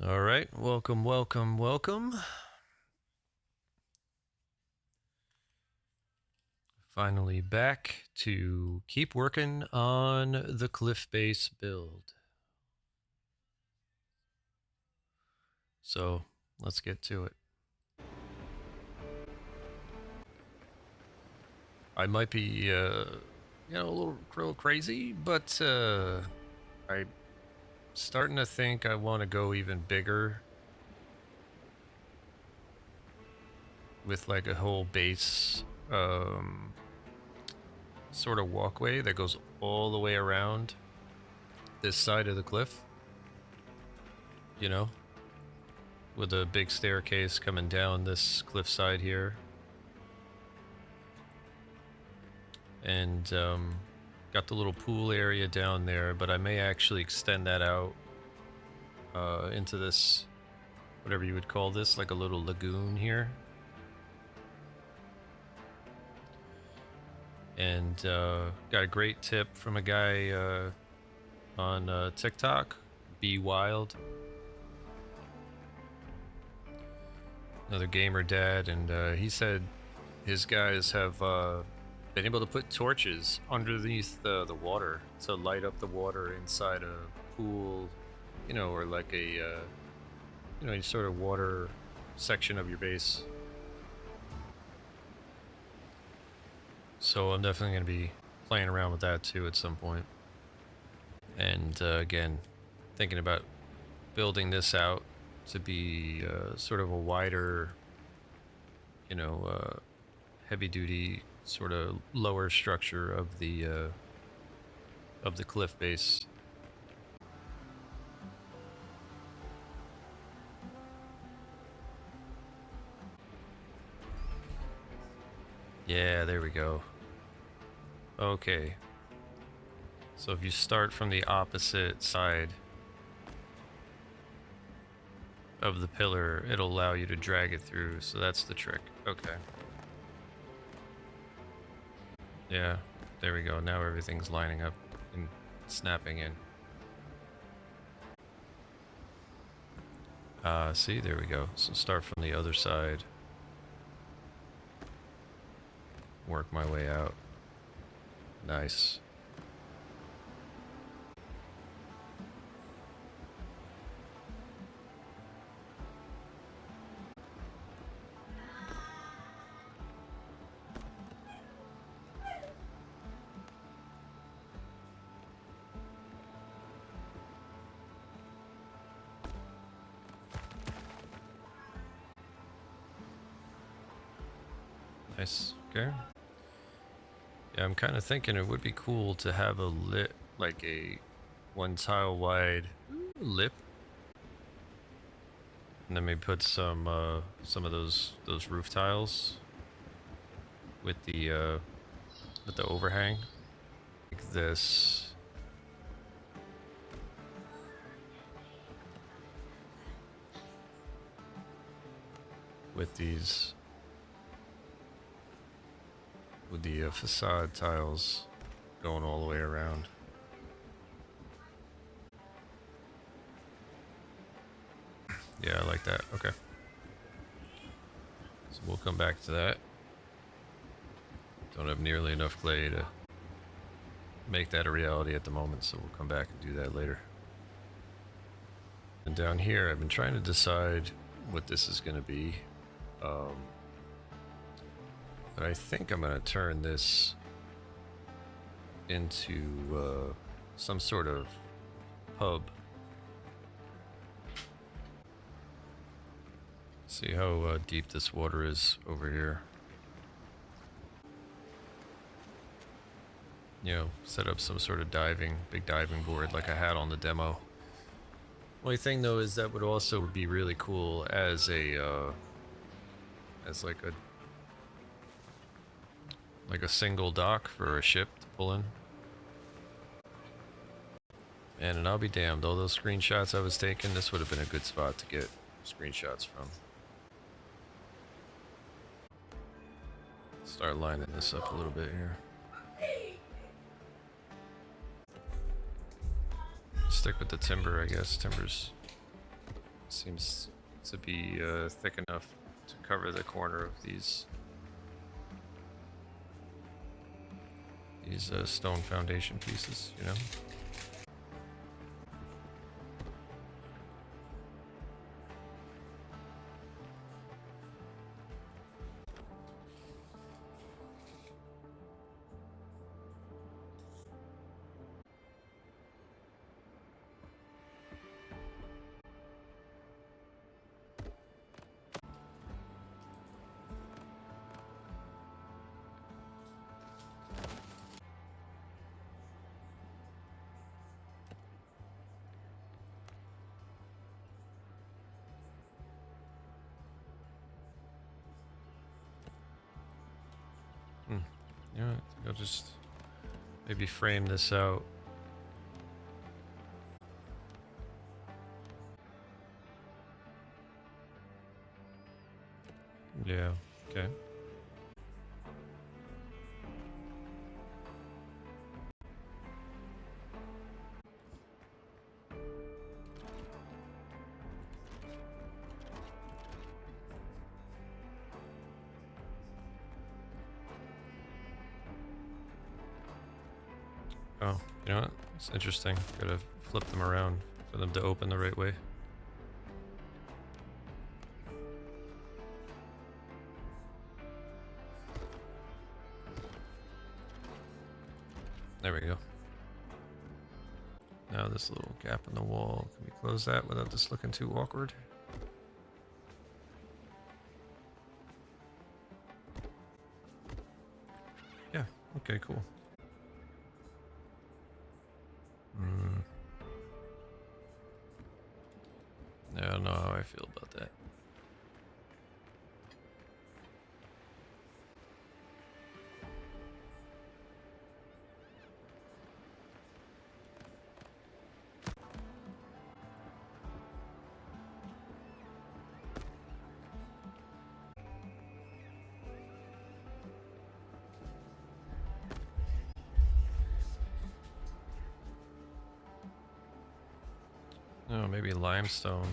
All right, welcome, welcome, welcome. Finally back to keep working on the cliff base build. So let's get to it. I might be, a little crazy, but I'm starting to think I want to go even bigger with like a whole base sort of walkway that goes all the way around this side of the cliff, you know, with a big staircase coming down this cliffside here. And got the little pool area down there, but I may actually extend that out into this, whatever you would call this, like a little lagoon here. And got a great tip from a guy on TikTok, Be Wild, another gamer dad, and he said his guys have been able to put torches underneath the water to light up the water inside a pool, or like a any sort of water section of your base. So I'm definitely going to be playing around with that too at some point. And again, thinking about building this out to be sort of a wider, heavy duty sort of lower structure of the cliff base. Yeah, there we go. Okay. So if you start from the opposite side of the pillar, it'll allow you to drag it through. So that's the trick. Okay. Yeah, there we go. Now everything's lining up and snapping in. See, there we go. So start from the other side. Work my way out. Nice. Nice. Okay. Yeah, I'm kind of thinking it would be cool to have a like a one tile wide lip, and then maybe put some of those roof tiles with the overhang, like this. With these, with the facade tiles going all the way around. Yeah, I like that. Okay. So we'll come back to that. Don't have nearly enough clay to make that a reality at the moment, so we'll come back and do that later. And down here, I've been trying to decide what this is going to be. But I think I'm going to turn this into some sort of pub. See how deep this water is over here. Set up some sort of big diving board like I had on the demo. Only thing though is that would also be really cool as a as like a single dock for a ship to pull in. And I'll be damned, all those screenshots I was taking, this would have been a good spot to get screenshots from. Start lining this up a little bit here. Stick with the timber, I guess. Timber's Seems to be thick enough to cover the corner of these stone foundation pieces, you know? Yeah, I think I'll just maybe frame this out. Yeah, okay. Oh, you know what? It's interesting. Gotta flip them around for them to open the right way. There we go. Now this little gap in the wall, can we close that without this looking too awkward? Yeah, okay, cool. I don't know how I feel about that. Oh, maybe limestone.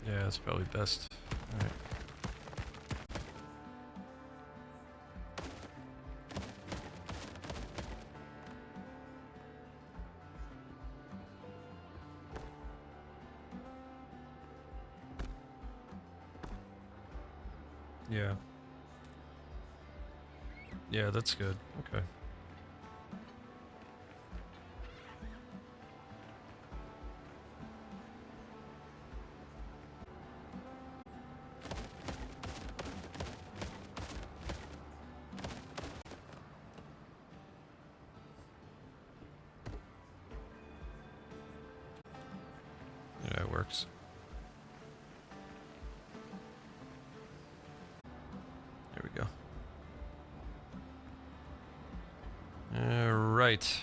Yeah, that's probably best. All right. Yeah. Yeah, that's good. Okay. Yeah, it works. There we go. All right.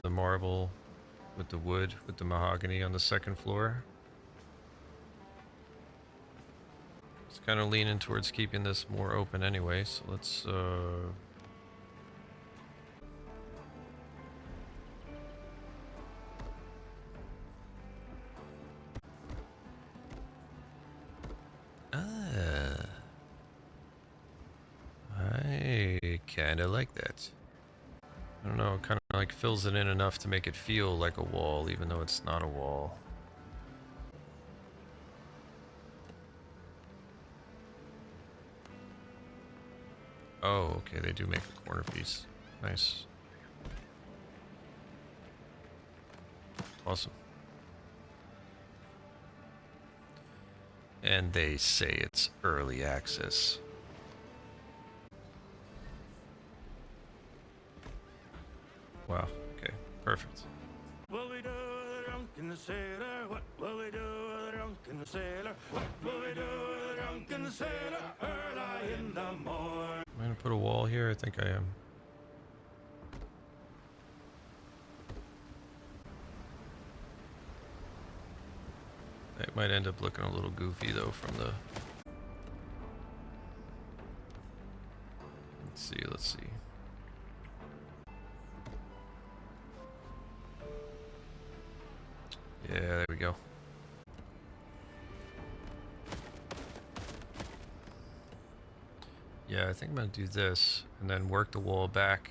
The marble with the wood, with the mahogany on the second floor. It's kind of leaning towards keeping this more open anyway, so let's I kinda like that. I don't know, kinda like fills it in enough to make it feel like a wall, even though it's not a wall. Oh, okay, they do make a corner piece. Nice. Awesome. And they say it's early access. Wow, okay, perfect. drunken sailor? What will we do with a drunken sailor? What will we do with a drunken sailor early in the morning? Am I gonna put a wall here? I think I am. That might end up looking a little goofy though from the... Let's see. Yeah, there we go. Yeah, I think I'm gonna do this and then work the wall back.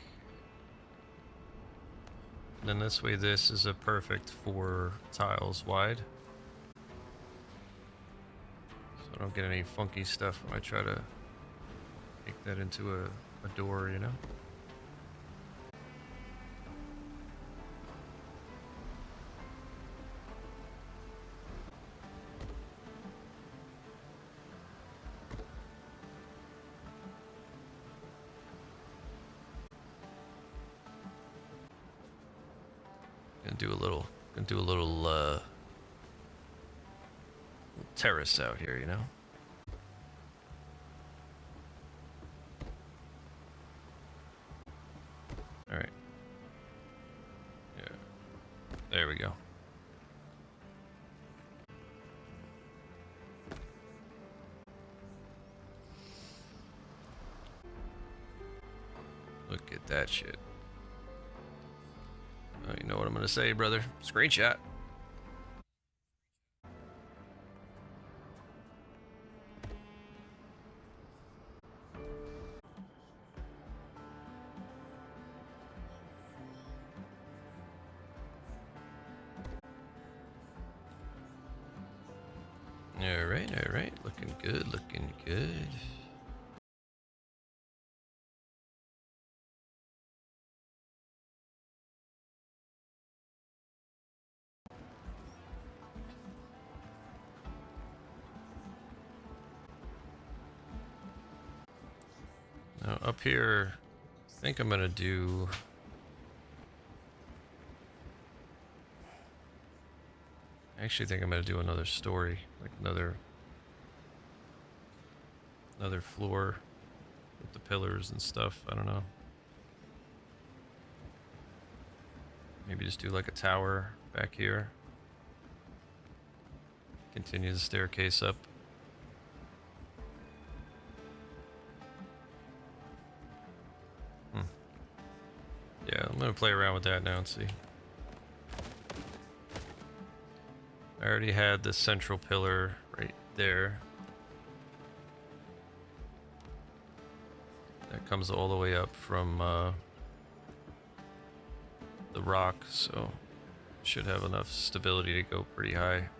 And then this way this is a perfect 4 tiles wide. So I don't get any funky stuff when I try to make that into a door, you know? Gonna do a little terrace out here, you know? Alright. Yeah. There we go. Look at that shit. Oh, you know what I'm gonna say, brother. Screenshot. Alright. Looking good. Now up here, I think I'm gonna do... I actually think I'm gonna do another story, like another floor with the pillars and stuff. I don't know. Maybe just do like a tower back here. Continue the staircase up. Yeah, I'm gonna play around with that now and see. I already had the central pillar right there. That comes all the way up from the rock, so should have enough stability to go pretty high.